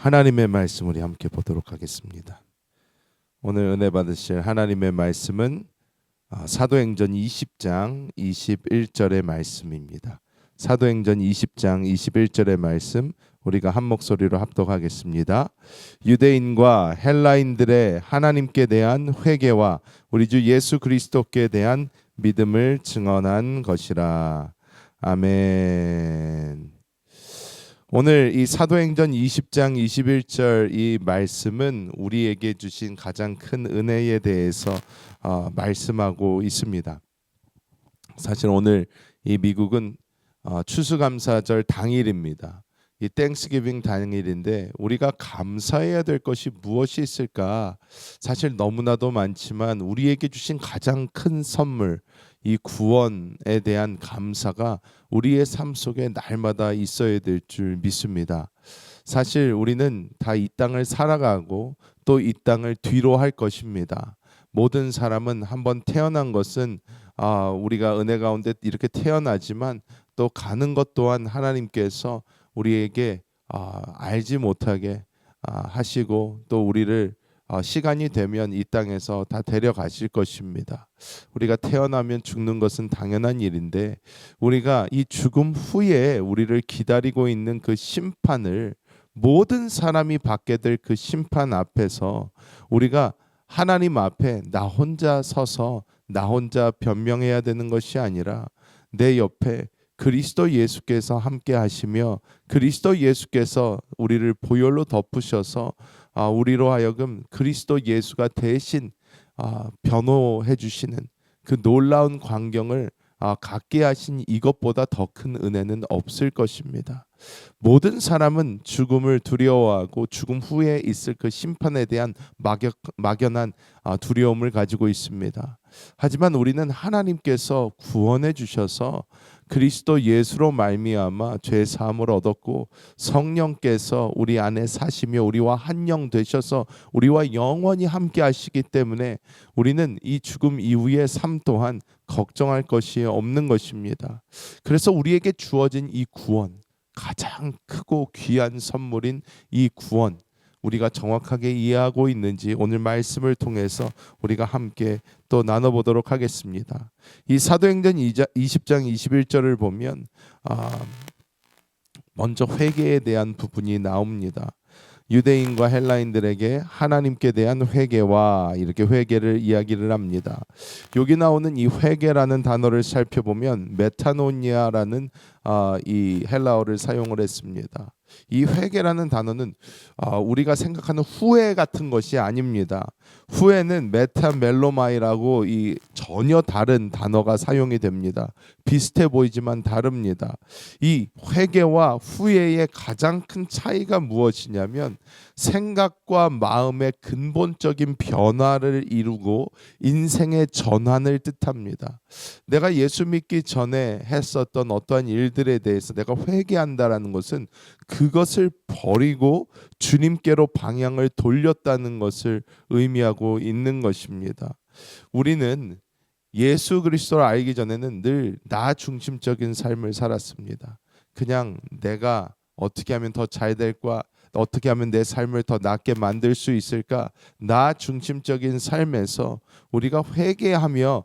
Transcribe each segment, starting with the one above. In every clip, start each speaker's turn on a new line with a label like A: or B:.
A: 하나님의 말씀 우리 함께 보도록 하겠습니다. 오늘 은혜 받으실 하나님의 말씀은 사도행전 20장 21절의 말씀입니다. 사도행전 20장 21절의 말씀 우리가 한 목소리로 합독하겠습니다. 유대인과 헬라인들의 하나님께 대한 회개와 우리 주 예수 그리스도께 대한 믿음을 증언한 것이라. 아멘. 오늘 이 사도행전 20장 21절 이 말씀은 우리에게 주신 가장 큰 은혜에 대해서 말씀하고 있습니다. 사실 오늘 이 미국은 추수감사절 당일입니다. 이 땡스기빙 당일인데 우리가 감사해야 될 것이 무엇이 있을까? 사실 너무나도 많지만 우리에게 주신 가장 큰 선물, 이 구원에 대한 감사가 우리의 삶 속에 날마다 있어야 될 줄 믿습니다. 사실 우리는 다 이 땅을 살아가고 또 이 땅을 뒤로 할 것입니다. 모든 사람은 한번 태어난 것은 우리가 은혜 가운데 이렇게 태어나지만 또 가는 것 또한 하나님께서 우리에게 알지 못하게 하시고 또 우리를 시간이 되면 이 땅에서 다 데려가실 것입니다. 우리가 태어나면 죽는 것은 당연한 일인데 우리가 이 죽음 후에 우리를 기다리고 있는 그 심판을 모든 사람이 받게 될 그 심판 앞에서 우리가 하나님 앞에 나 혼자 서서 나 혼자 변명해야 되는 것이 아니라 내 옆에 그리스도 예수께서 함께 하시며 그리스도 예수께서 우리를 보혈로 덮으셔서 우리로 하여금 그리스도 예수가 대신 변호해 주시는 그 놀라운 광경을 갖게 하신 이것보다 더 큰 은혜는 없을 것입니다. 모든 사람은 죽음을 두려워하고 죽음 후에 있을 그 심판에 대한 막연한 두려움을 가지고 있습니다. 하지만 우리는 하나님께서 구원해 주셔서 그리스도 예수로 말미암아 죄 사함을 얻었고 성령께서 우리 안에 사시며 우리와 한 영 되셔서 우리와 영원히 함께 하시기 때문에 우리는 이 죽음 이후의 삶 또한 걱정할 것이 없는 것입니다. 그래서 우리에게 주어진 이 구원, 가장 크고 귀한 선물인 이 구원, 우리가 정확하게 이해하고 있는지 오늘 말씀을 통해서 우리가 함께 또 나눠보도록 하겠습니다. 이 사도행전 20장 21절을 보면 먼저 회개에 대한 부분이 나옵니다. 유대인과 헬라인들에게 하나님께 대한 회개와 이렇게 회개를 이야기를 합니다. 여기 나오는 이 회개라는 단어를 살펴보면 메타노니아라는 이 헬라어를 사용을 했습니다. 이 회개라는 단어는 우리가 생각하는 후회 같은 것이 아닙니다. 후회는 메타멜로마이라고 이 전혀 다른 단어가 사용이 됩니다. 비슷해 보이지만 다릅니다. 이 회개와 후회의 가장 큰 차이가 무엇이냐면 생각과 마음의 근본적인 변화를 이루고 인생의 전환을 뜻합니다. 내가 예수 믿기 전에 했었던 어떠한 일들에 대해서 내가 회개한다라는 것은 그것을 버리고 주님께로 방향을 돌렸다는 것을 의미하고 있는 것입니다. 우리는 예수 그리스도를 알기 전에는 늘 나 중심적인 삶을 살았습니다. 그냥 내가 어떻게 하면 더 잘 될까? 어떻게 하면 내 삶을 더 낫게 만들 수 있을까? 나 중심적인 삶에서 우리가 회개하며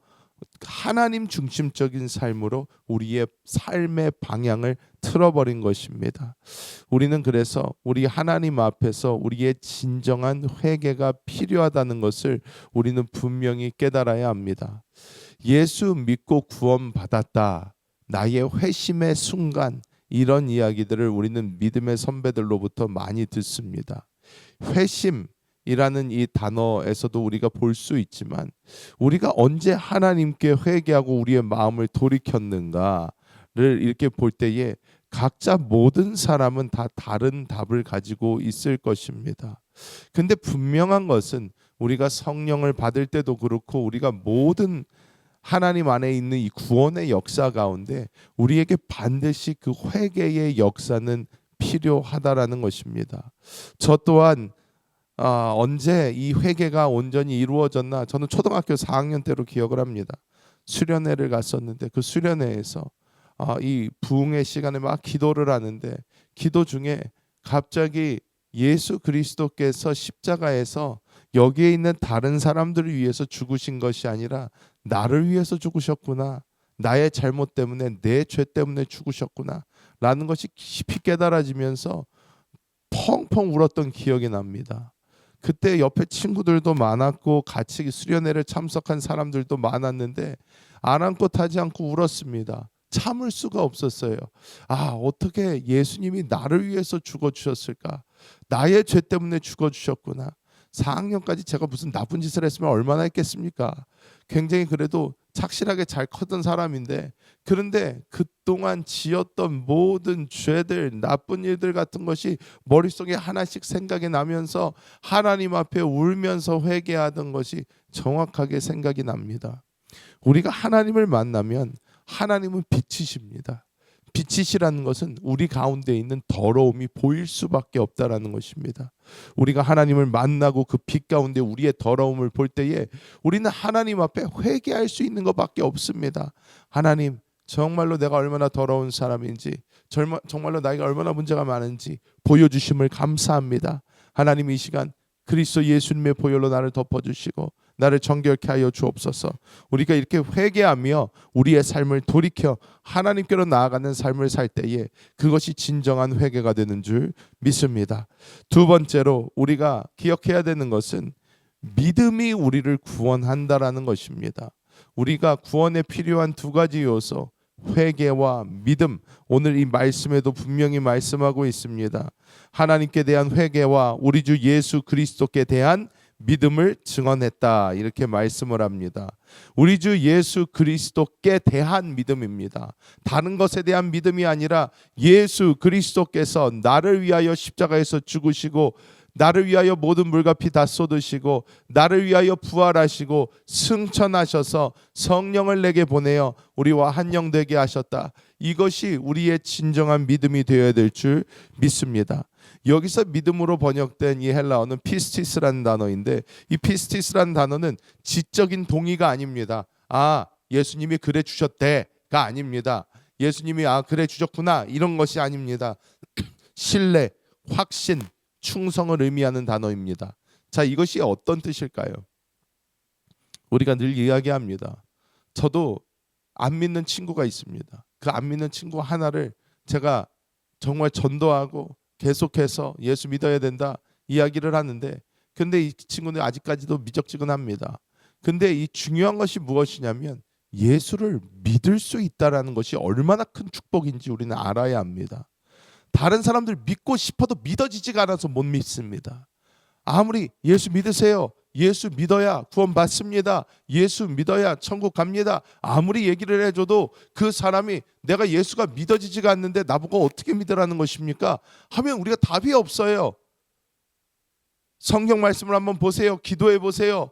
A: 하나님 중심적인 삶으로 우리의 삶의 방향을 틀어버린 것입니다. 우리는 그래서 우리 하나님 앞에서 우리의 진정한 회개가 필요하다는 것을 우리는 분명히 깨달아야 합니다. 예수 믿고 구원받았다. 나의 회심의 순간, 이런 이야기들을 우리는 믿음의 선배들로부터 많이 듣습니다. 회심이라는 이 단어에서도 우리가 볼 수 있지만 우리가 언제 하나님께 회개하고 우리의 마음을 돌이켰는가를 이렇게 볼 때에 각자 모든 사람은 다 다른 답을 가지고 있을 것입니다. 근데 분명한 것은 우리가 성령을 받을 때도 그렇고 우리가 모든 하나님 안에 있는 이 구원의 역사 가운데 우리에게 반드시 그 회개의 역사는 필요하다라는 것입니다. 저 또한 언제 이 회개가 온전히 이루어졌나, 저는 초등학교 4학년 때로 기억을 합니다. 수련회를 갔었는데 그 수련회에서 이 부흥의 시간에 막 기도를 하는데 기도 중에 갑자기 예수 그리스도께서 십자가에서 여기에 있는 다른 사람들을 위해서 죽으신 것이 아니라 나를 위해서 죽으셨구나. 나의 잘못 때문에, 내 죄 때문에 죽으셨구나 라는 것이 깊이 깨달아지면서 펑펑 울었던 기억이 납니다. 그때 옆에 친구들도 많았고 같이 수련회를 참석한 사람들도 많았는데 아랑곳하지 않고 울었습니다. 참을 수가 없었어요. 어떻게 예수님이 나를 위해서 죽어주셨을까? 나의 죄 때문에 죽어주셨구나. 4학년까지 제가 무슨 나쁜 짓을 했으면 얼마나 했겠습니까? 굉장히 그래도 착실하게 잘 컸던 사람인데, 그런데 그동안 지었던 모든 죄들, 나쁜 일들 같은 것이 머릿속에 하나씩 생각이 나면서 하나님 앞에 울면서 회개하던 것이 정확하게 생각이 납니다. 우리가 하나님을 만나면 하나님은 빛이십니다. 빛이시라는 것은 우리 가운데 있는 더러움이 보일 수밖에 없다라는 것입니다. 우리가 하나님을 만나고 그 빛 가운데 우리의 더러움을 볼 때에 우리는 하나님 앞에 회개할 수 있는 것밖에 없습니다. 하나님, 정말로 내가 얼마나 더러운 사람인지, 정말로 나이가 얼마나 문제가 많은지 보여주심을 감사합니다. 하나님, 이 시간 그리스도 예수님의 보혈로 나를 덮어주시고 나를 정결케 하여 주옵소서. 우리가 이렇게 회개하며 우리의 삶을 돌이켜 하나님께로 나아가는 삶을 살 때에 그것이 진정한 회개가 되는 줄 믿습니다. 두 번째로 우리가 기억해야 되는 것은 믿음이 우리를 구원한다라는 것입니다. 우리가 구원에 필요한 두 가지 요소, 회개와 믿음, 오늘 이 말씀에도 분명히 말씀하고 있습니다. 하나님께 대한 회개와 우리 주 예수 그리스도께 대한 믿음을 증언했다, 이렇게 말씀을 합니다. 우리 주 예수 그리스도께 대한 믿음입니다. 다른 것에 대한 믿음이 아니라 예수 그리스도께서 나를 위하여 십자가에서 죽으시고 나를 위하여 모든 물과 피 다 쏟으시고 나를 위하여 부활하시고 승천하셔서 성령을 내게 보내어 우리와 한영되게 하셨다. 이것이 우리의 진정한 믿음이 되어야 될 줄 믿습니다. 여기서 믿음으로 번역된 이 헬라어는 피스티스라는 단어인데, 이 피스티스라는 단어는 지적인 동의가 아닙니다. 예수님이 그래 주셨대가 아닙니다. 예수님이 그래 주셨구나 이런 것이 아닙니다. 신뢰, 확신, 충성을 의미하는 단어입니다. 자, 이것이 어떤 뜻일까요? 우리가 늘 이야기합니다. 저도 안 믿는 친구가 있습니다. 그 안 믿는 친구 하나를 제가 정말 전도하고 계속해서 예수 믿어야 된다 이야기를 하는데, 근데 이 친구는 아직까지도 미적지근합니다. 근데 이 중요한 것이 무엇이냐면 예수를 믿을 수 있다라는 것이 얼마나 큰 축복인지 우리는 알아야 합니다. 다른 사람들 믿고 싶어도 믿어지지가 않아서 못 믿습니다. 아무리 예수 믿으세요, 예수 믿어야 구원 받습니다, 예수 믿어야 천국 갑니다, 아무리 얘기를 해줘도 그 사람이 내가 예수가 믿어지지가 않는데 나보고 어떻게 믿으라는 것입니까? 하면 우리가 답이 없어요. 성경 말씀을 한번 보세요, 기도해 보세요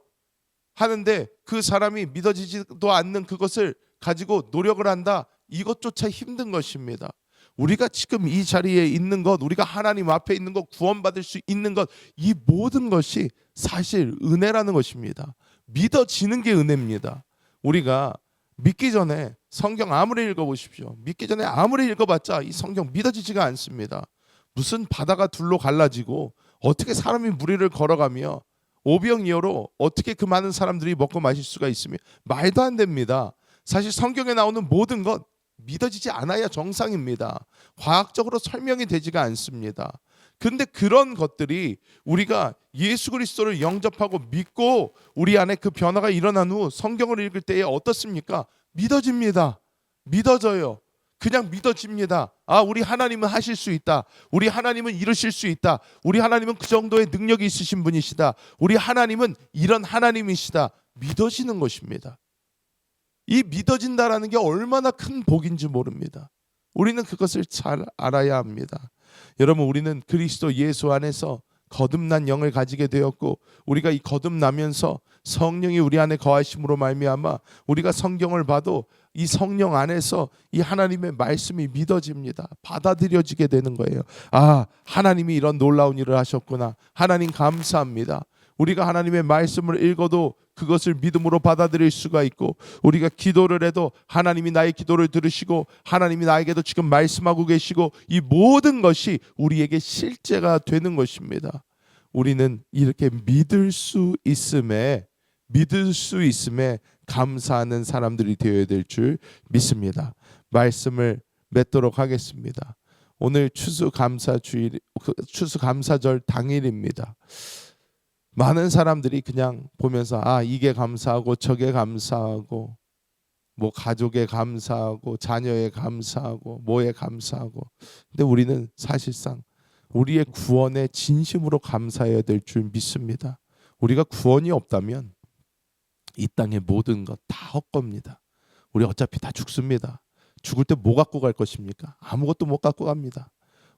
A: 하는데 그 사람이 믿어지지도 않는 그것을 가지고 노력을 한다, 이것조차 힘든 것입니다. 우리가 지금 이 자리에 있는 것, 우리가 하나님 앞에 있는 것, 구원받을 수 있는 것, 이 모든 것이 사실 은혜라는 것입니다. 믿어지는 게 은혜입니다. 우리가 믿기 전에 성경 아무리 읽어보십시오. 믿기 전에 아무리 읽어봤자 이 성경 믿어지지가 않습니다. 무슨 바다가 둘로 갈라지고 어떻게 사람이 무리를 걸어가며 오병이어로 어떻게 그 많은 사람들이 먹고 마실 수가 있으며, 말도 안 됩니다. 사실 성경에 나오는 모든 것 믿어지지 않아야 정상입니다. 과학적으로 설명이 되지가 않습니다. 그런데 그런 것들이 우리가 예수 그리스도를 영접하고 믿고 우리 안에 그 변화가 일어난 후 성경을 읽을 때에 어떻습니까? 믿어집니다. 믿어져요. 그냥 믿어집니다. 우리 하나님은 하실 수 있다. 우리 하나님은 이루실 수 있다. 우리 하나님은 그 정도의 능력이 있으신 분이시다. 우리 하나님은 이런 하나님이시다. 믿어지는 것입니다. 이 믿어진다라는 게 얼마나 큰 복인지 모릅니다. 우리는 그것을 잘 알아야 합니다. 여러분, 우리는 그리스도 예수 안에서 거듭난 영을 가지게 되었고, 우리가 이 거듭나면서 성령이 우리 안에 거하심으로 말미암아 우리가 성경을 봐도 이 성령 안에서 이 하나님의 말씀이 믿어집니다. 받아들여지게 되는 거예요. 하나님이 이런 놀라운 일을 하셨구나. 하나님 감사합니다. 우리가 하나님의 말씀을 읽어도 그것을 믿음으로 받아들일 수가 있고, 우리가 기도를 해도 하나님이 나의 기도를 들으시고 하나님이 나에게도 지금 말씀하고 계시고, 이 모든 것이 우리에게 실제가 되는 것입니다. 우리는 이렇게 믿을 수 있음에 감사하는 사람들이 되어야 될 줄 믿습니다. 말씀을 맺도록 하겠습니다. 오늘 추수감사절 당일입니다. 많은 사람들이 그냥 보면서 이게 감사하고 저게 감사하고, 뭐 가족에 감사하고 자녀에 감사하고 뭐에 감사하고, 근데 우리는 사실상 우리의 구원에 진심으로 감사해야 될 줄 믿습니다. 우리가 구원이 없다면 이 땅의 모든 것 다 헛겁니다. 우리 어차피 다 죽습니다. 죽을 때 뭐 갖고 갈 것입니까? 아무것도 못 갖고 갑니다.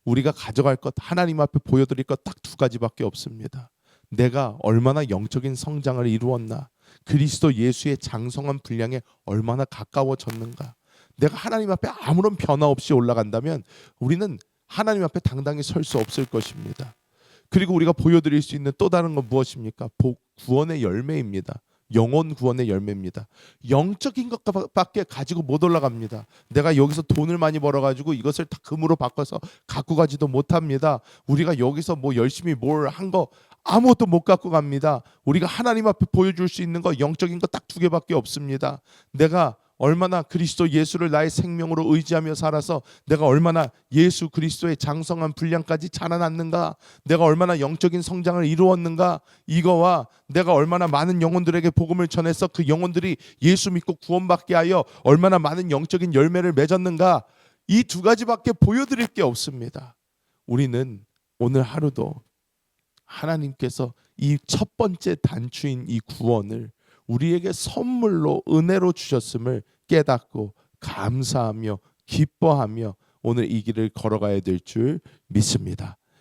A: 우리가 가져갈 것, 하나님 앞에 보여드릴 것 딱 두 가지밖에 없습니다. 내가 얼마나 영적인 성장을 이루었나, 그리스도 예수의 장성한 분량에 얼마나 가까워졌는가. 내가 하나님 앞에 아무런 변화 없이 올라간다면 우리는 하나님 앞에 당당히 설 수 없을 것입니다. 그리고 우리가 보여드릴 수 있는 또 다른 건 무엇입니까? 구원의 열매입니다. 영혼 구원의 열매입니다. 영적인 것밖에 가지고 못 올라갑니다. 내가 여기서 돈을 많이 벌어가지고 이것을 다 금으로 바꿔서 갖고 가지도 못합니다. 우리가 여기서 뭐 열심히 뭘 한 거 아무것도 못 갖고 갑니다. 우리가 하나님 앞에 보여줄 수 있는 거 영적인 거 딱 두 개밖에 없습니다. 내가 얼마나 그리스도 예수를 나의 생명으로 의지하며 살아서 내가 얼마나 예수 그리스도의 장성한 분량까지 자라났는가, 내가 얼마나 영적인 성장을 이루었는가, 이거와 내가 얼마나 많은 영혼들에게 복음을 전해서 그 영혼들이 예수 믿고 구원받게 하여 얼마나 많은 영적인 열매를 맺었는가, 이 두 가지밖에 보여드릴 게 없습니다. 우리는 오늘 하루도 하나님께서 이 첫 번째 단추인 이 구원을 우리에게 선물로 은혜로 주셨음을 깨닫고 감사하며 기뻐하며 오늘 이 길을 걸어가야 될 줄 믿습니다.